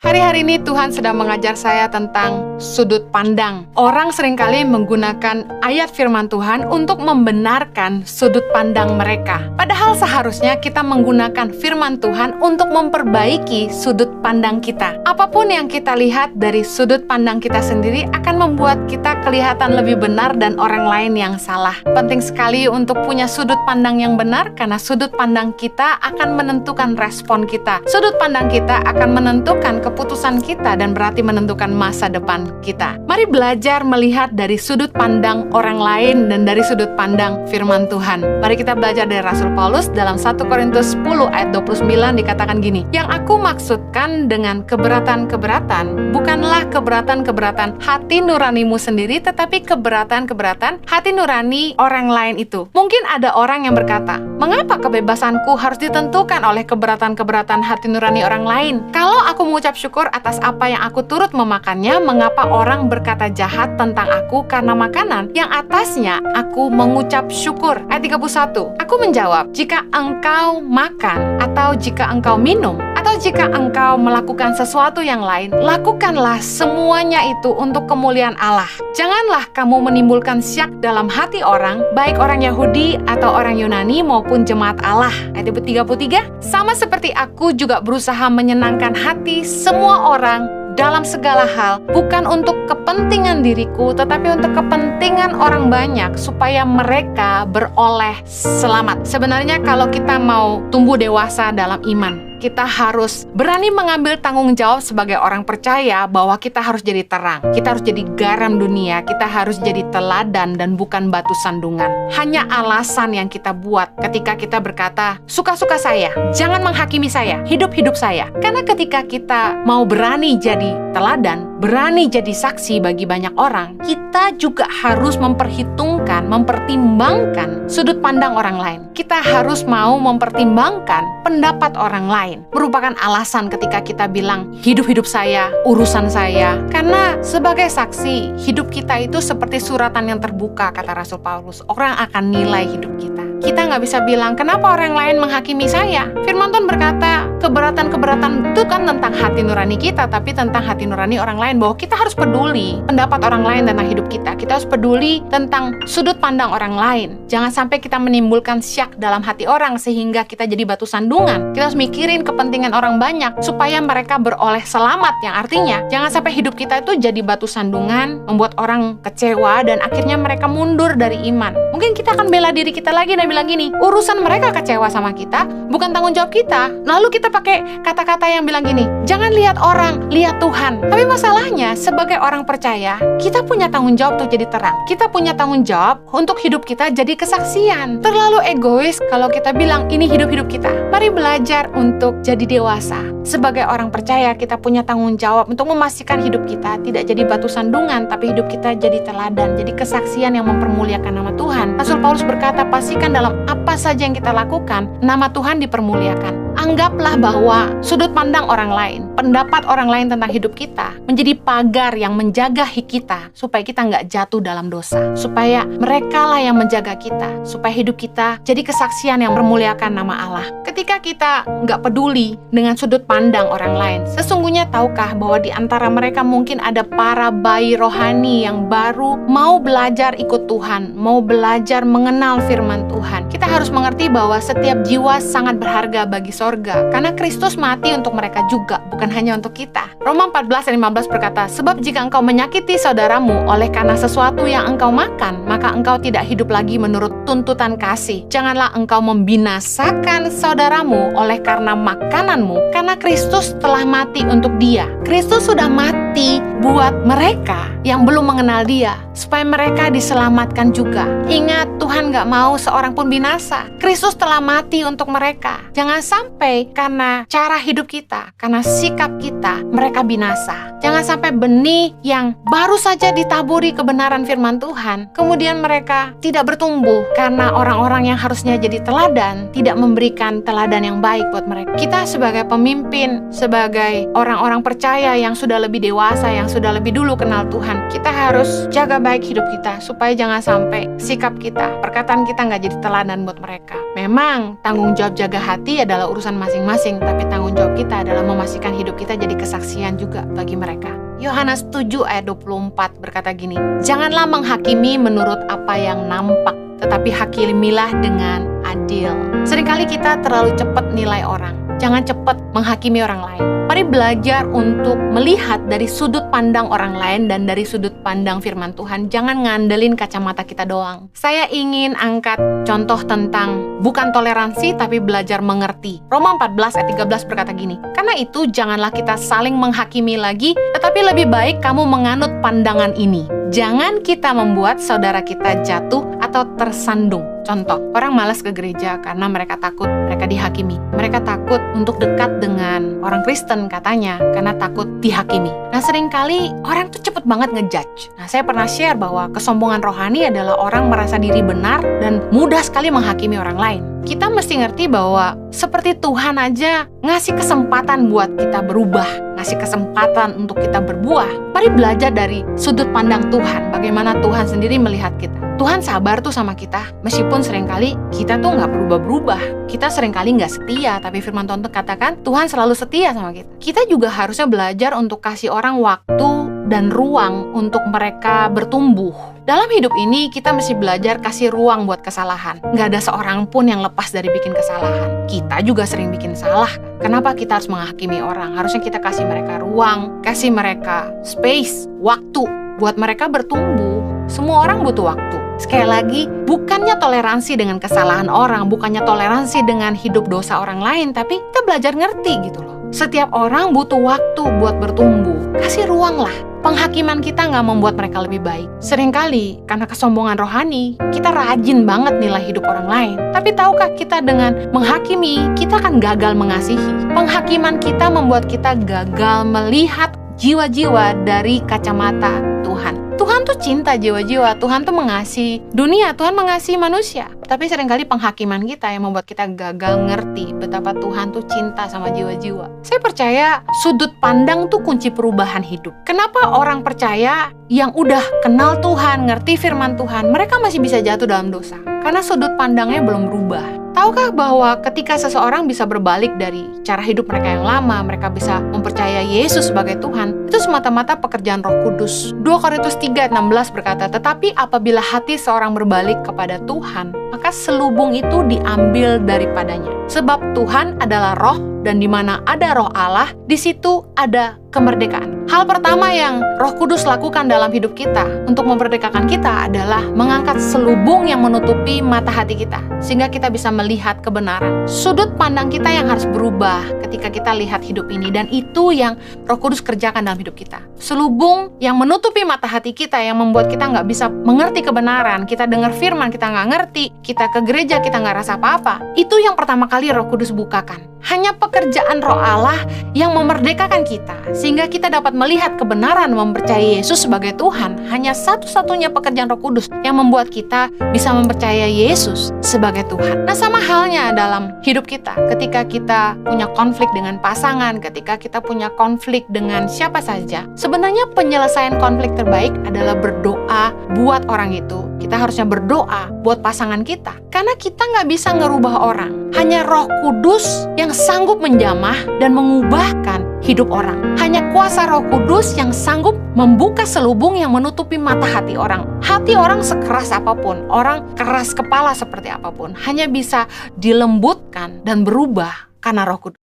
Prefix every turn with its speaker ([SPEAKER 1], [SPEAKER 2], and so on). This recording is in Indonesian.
[SPEAKER 1] Hari-hari ini Tuhan sedang mengajar saya tentang sudut pandang. Orang seringkali menggunakan ayat firman Tuhan untuk membenarkan sudut pandang mereka. Padahal seharusnya kita menggunakan firman Tuhan untuk memperbaiki sudut pandang kita. Apapun yang kita lihat dari sudut pandang kita sendiri akan membuat kita kelihatan lebih benar dan orang lain yang salah. Penting sekali untuk punya sudut pandang yang benar karena sudut pandang kita akan menentukan respon kita. Sudut pandang kita akan menentukan keputusan kita dan berarti menentukan masa depan kita. Mari belajar melihat dari sudut pandang orang lain dan dari sudut pandang firman Tuhan. Mari kita belajar dari Rasul Paulus dalam 1 Korintus 10 ayat 29 dikatakan gini, "Yang aku maksudkan dengan keberatan-keberatan bukanlah keberatan-keberatan hati nuranimu sendiri, tetapi keberatan-keberatan hati nurani orang lain itu." Mungkin ada orang yang berkata, "Mengapa kebebasanku harus ditentukan oleh keberatan-keberatan hati nurani orang lain? Kalau aku mengucap syukur atas apa yang aku turut memakannya, mengapa orang berkata jahat tentang aku karena makanan yang atasnya aku mengucap syukur?" Ayat 31, aku menjawab, "Jika engkau makan atau jika engkau minum atau jika engkau melakukan sesuatu yang lain, lakukanlah semuanya itu untuk kemuliaan Allah. Janganlah kamu menimbulkan syak dalam hati orang, baik orang Yahudi atau orang Yunani maupun jemaat Allah." Ayat 33, sama seperti aku juga berusaha menyenangkan hati semua orang dalam segala hal, bukan untuk kepentingan diriku, tetapi untuk kepentingan orang banyak, supaya mereka beroleh selamat. Sebenarnya kalau kita mau tumbuh dewasa dalam iman, kita harus berani mengambil tanggung jawab sebagai orang percaya bahwa kita harus jadi terang, kita harus jadi garam dunia, kita harus jadi teladan dan bukan batu sandungan. Hanya alasan yang kita buat ketika kita berkata, suka-suka saya, jangan menghakimi saya, hidup-hidup saya. Karena ketika kita mau berani jadi teladan, berani jadi saksi bagi banyak orang, kita juga harus mempertimbangkan sudut pandang orang lain. Kita harus mau mempertimbangkan pendapat orang lain. Merupakan alasan ketika kita bilang hidup-hidup saya, urusan saya. Karena sebagai saksi, hidup kita itu seperti suratan yang terbuka, kata Rasul Paulus. Orang akan nilai hidup kita. Kita nggak bisa bilang, kenapa orang lain menghakimi saya? Firman Tuhan berkata, keberatan-keberatan itu kan tentang hati nurani kita, tapi tentang hati nurani orang lain, bahwa kita harus peduli pendapat orang lain tentang hidup kita. Kita harus peduli tentang sudut pandang orang lain. Jangan sampai kita menimbulkan syak dalam hati orang sehingga kita jadi batu sandungan. Kita harus mikirin kepentingan orang banyak supaya mereka beroleh selamat, yang artinya jangan sampai hidup kita itu jadi batu sandungan, membuat orang kecewa dan akhirnya mereka mundur dari iman. Mungkin kita akan bela diri kita lagi dan bilang gini, urusan mereka kecewa sama kita, bukan tanggung jawab kita. Lalu kita pakai kata-kata yang bilang gini, jangan lihat orang, lihat Tuhan. Tapi masalahnya, sebagai orang percaya, kita punya tanggung jawab untuk jadi terang. Kita punya tanggung jawab untuk hidup kita jadi kesaksian. Terlalu egois kalau kita bilang, ini hidup-hidup kita. Mari belajar untuk jadi dewasa. Sebagai orang percaya, kita punya tanggung jawab untuk memastikan hidup kita tidak jadi batu sandungan, tapi hidup kita jadi teladan, jadi kesaksian yang mempermuliakan nama Tuhan. Rasul Paulus berkata, pastikan dalam apa saja yang kita lakukan, nama Tuhan dipermuliakan. Anggaplah bahwa sudut pandang orang lain, pendapat orang lain tentang hidup kita menjadi pagar yang menjaga kita supaya kita nggak jatuh dalam dosa, supaya mereka lah yang menjaga kita, supaya hidup kita jadi kesaksian yang memuliakan nama Allah. Ketika kita nggak peduli dengan sudut pandang orang lain, sesungguhnya tahukah bahwa di antara mereka mungkin ada para bayi rohani yang baru mau belajar ikut Tuhan, mau belajar mengenal firman Tuhan. Kita harus mengerti bahwa setiap jiwa sangat berharga bagi sorga, karena Kristus mati untuk mereka juga, bukan hanya untuk kita. Roma 14 ayat 15 berkata, sebab jika engkau menyakiti saudaramu oleh karena sesuatu yang engkau makan, maka engkau tidak hidup lagi menurut tuntutan kasih. Janganlah engkau membinasakan saudaramu oleh karena makananmu, karena Kristus telah mati untuk dia. Kristus sudah mati buat mereka yang belum mengenal dia, supaya mereka diselamatkan juga. Ingat, Tuhan gak mau seorang pun binasa. Kristus telah mati untuk mereka. Jangan sampai karena cara hidup kita, karena sikap kita, mereka binasa. Jangan sampai benih yang baru saja ditaburi kebenaran firman Tuhan, kemudian mereka tidak bertumbuh karena orang-orang yang harusnya jadi teladan tidak memberikan teladan yang baik buat mereka. Kita sebagai pemimpin, sebagai orang-orang percaya yang sudah lebih dewasa, yang sudah lebih dulu kenal Tuhan, kita harus jaga baik baik hidup kita, supaya jangan sampai sikap kita, perkataan kita nggak jadi teladan buat mereka. Memang tanggung jawab jaga hati adalah urusan masing-masing, tapi tanggung jawab kita adalah memastikan hidup kita jadi kesaksian juga bagi mereka. Yohanes 7 ayat 24 berkata gini, "Janganlah menghakimi menurut apa yang nampak, tetapi hakimilah dengan adil." Seringkali kita terlalu cepat nilai orang. Jangan cepat menghakimi orang lain. Mari belajar untuk melihat dari sudut pandang orang lain dan dari sudut pandang firman Tuhan. Jangan ngandelin kacamata kita doang. Saya ingin angkat contoh tentang bukan toleransi tapi belajar mengerti. Roma 14 ayat 13 berkata gini, "Karena itu janganlah kita saling menghakimi lagi, tetapi lebih baik kamu menganut pandangan ini. Jangan kita membuat saudara kita jatuh atau tersandung." Contoh, orang malas ke gereja karena mereka takut mereka dihakimi. Mereka takut untuk dekat dengan orang Kristen katanya karena takut dihakimi. Nah, seringkali orang tuh cepet banget ngejudge. Nah, saya pernah share bahwa kesombongan rohani adalah orang merasa diri benar dan mudah sekali menghakimi orang lain. Kita mesti ngerti bahwa seperti Tuhan aja ngasih kesempatan buat kita berubah, ngasih kesempatan untuk kita berbuah. Mari belajar dari sudut pandang Tuhan, bagaimana Tuhan sendiri melihat kita. Tuhan sabar tuh sama kita, meskipun seringkali kita tuh nggak berubah-berubah. Kita seringkali nggak setia, tapi firman Tuhan tuh katakan Tuhan selalu setia sama kita. Kita juga harusnya belajar untuk kasih orang waktu dan ruang untuk mereka bertumbuh. Dalam hidup ini kita mesti belajar kasih ruang buat kesalahan. Nggak ada seorang pun yang lepas dari bikin kesalahan. Kita juga sering bikin salah. Kenapa kita harus menghakimi orang? Harusnya kita kasih mereka ruang, kasih mereka space, waktu buat mereka bertumbuh. Semua orang butuh waktu. Sekali lagi, bukannya toleransi dengan kesalahan orang, bukannya toleransi dengan hidup dosa orang lain, tapi kita belajar ngerti gitu loh. Setiap orang butuh waktu buat bertumbuh. Kasih ruang lah. Penghakiman kita nggak membuat mereka lebih baik. Seringkali, karena kesombongan rohani, kita rajin banget nilai hidup orang lain. Tapi tahukah kita dengan menghakimi, kita akan gagal mengasihi. Penghakiman kita membuat kita gagal melihat jiwa-jiwa dari kacamata Tuhan. Tuhan tuh cinta jiwa-jiwa, Tuhan tuh mengasihi dunia, Tuhan mengasihi manusia. Tapi seringkali penghakiman kita yang membuat kita gagal ngerti betapa Tuhan tuh cinta sama jiwa-jiwa. Saya percaya sudut pandang tuh kunci perubahan hidup. Kenapa orang percaya yang udah kenal Tuhan, ngerti firman Tuhan, mereka masih bisa jatuh dalam dosa? Karena sudut pandangnya belum berubah. Tahukah bahwa ketika seseorang bisa berbalik dari cara hidup mereka yang lama, mereka bisa mempercayai Yesus sebagai Tuhan, itu semata-mata pekerjaan Roh Kudus. 2 Korintus 3:16 berkata, "Tetapi apabila hati seorang berbalik kepada Tuhan, maka selubung itu diambil daripadanya. Sebab Tuhan adalah roh, dan di mana ada roh Allah, di situ ada kemerdekaan." Hal pertama yang Roh Kudus lakukan dalam hidup kita untuk memerdekakan kita adalah mengangkat selubung yang menutupi mata hati kita, sehingga kita bisa melihat kebenaran. Sudut pandang kita yang harus berubah ketika kita lihat hidup ini, dan itu yang Roh Kudus kerjakan dalam hidup kita. Selubung yang menutupi mata hati kita, yang membuat kita nggak bisa mengerti kebenaran. Kita dengar firman, kita nggak ngerti. Kita ke gereja, kita nggak rasa apa-apa. Itu yang pertama kali Roh Kudus bukakan. Hanya pekerjaan Roh Allah yang memerdekakan kita, sehingga kita dapat melihat kebenaran, mempercayai Yesus sebagai Tuhan. Hanya satu-satunya pekerjaan Roh Kudus yang membuat kita bisa mempercayai Yesus sebagai Tuhan. Nah, sama halnya dalam hidup kita. Ketika kita punya konflik dengan pasangan, ketika kita punya konflik dengan siapa saja, sebenarnya penyelesaian konflik terbaik adalah berdoa buat orang itu. Kita harusnya berdoa buat pasangan kita. Karena kita nggak bisa ngerubah orang. Hanya Roh Kudus yang sanggup menjamah dan mengubahkan hidup orang. Hanya kuasa Roh Kudus yang sanggup membuka selubung yang menutupi mata hati orang. Hati orang sekeras apapun, orang keras kepala seperti apapun, hanya bisa dilembutkan dan berubah karena Roh Kudus.